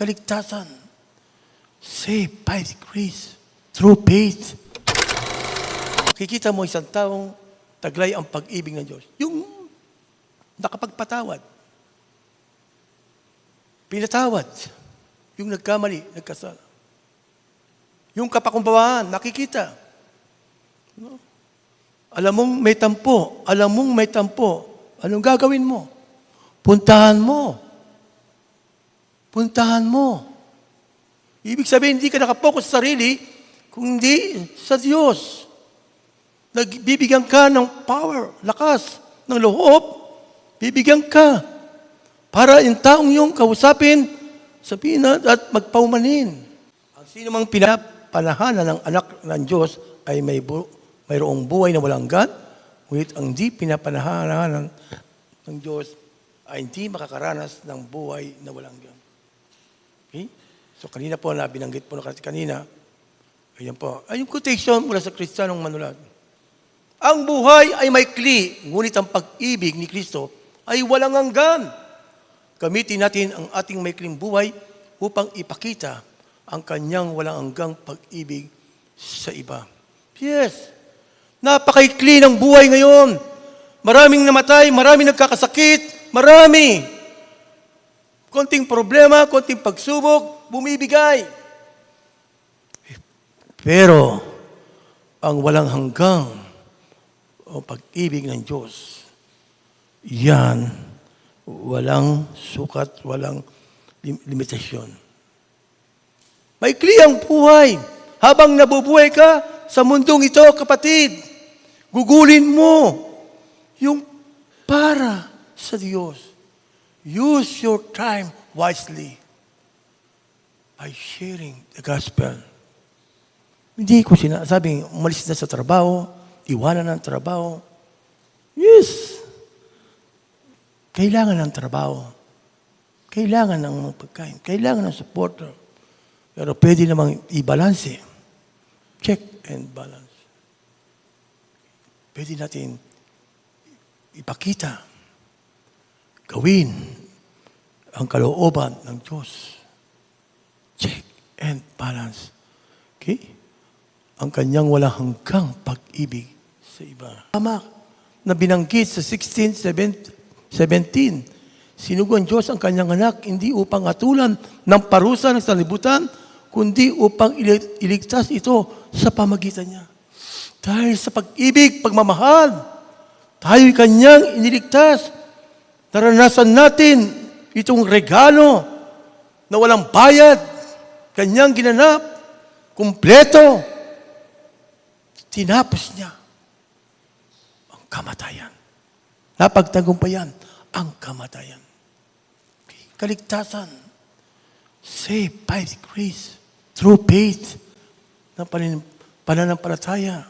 Kaligtasan. Saved by grace. Through faith. Kikita mo isang taong taglay ang pag-ibig ng Diyos. Yung nakapagpatawad. Pinatawad. Yung nagkamali, nagkasala. Yung kapakumbabaan, nakikita. No? Alam mong may tampo. Alam mong may tampo. Anong gagawin mo? Puntahan mo. Puntahan mo. Ibig sabihin, hindi ka nakapokus sa sarili, kundi sa Diyos. Nagbibigyan ka ng power, lakas, ng loob. Bibigyan ka. Para yung taong yung kausapin, sabihin na at magpaumanin. Ang sino mang pinapanahanan ng anak ng Diyos ay mayroong buhay na walang hanggan, ngunit ang di pinapanahanan ng Diyos ay hindi makakaranas ng buhay na walang hanggan. Okay? So kanina po na binanggit po na kanina, ayan po, ay yung quotation mula sa Kristiyanong manulat. Ang buhay ay maikli, ngunit ang pag-ibig ni Kristo ay walang hanggan. Gamitin natin ang ating maikling buhay upang ipakita ang kanyang walang hanggang pag-ibig sa iba. Yes, napakaikli ng buhay ngayon. Maraming namatay, maraming nagkakasakit, marami. Konting problema, konting pagsubok, bumibigay. Pero, ang walang hanggang o pag-ibig ng Diyos, yan, walang sukat, walang limitasyon. Maikli ang buhay. Habang nabubuhay ka sa mundong ito, kapatid, gugulin mo yung para sa Diyos. Use your time wisely by sharing the gospel. Hindi ko sinasabing umalis na sa trabaho, iwanan ng trabaho. Yes. Kailangan ng trabaho. Kailangan ng pagkain. Kailangan ng supporter. Pero pwede namang i-balance. Check and balance. Pwede natin ipakita, gawin ang kalooban ng Diyos. Check and balance. Okay? Ang kanyang walang hanggang pag-ibig sa iba. Tama na binanggit sa 16:17, sinugo ang Diyos ang kanyang anak, hindi upang atulan ng parusa ng sanlibutan, kundi upang iligtas ito sa pamagitan niya. Dahil sa pag-ibig, pagmamahal, tayo'y kanyang iniligtas. Naranasan natin itong regalo na walang bayad, kanyang ginanap, kumpleto. Tinapos niya ang kamatayan. Napagtagumpayan ang kamatayan. Kaligtasan. Saved by grace. Through faith. Na pananampalataya.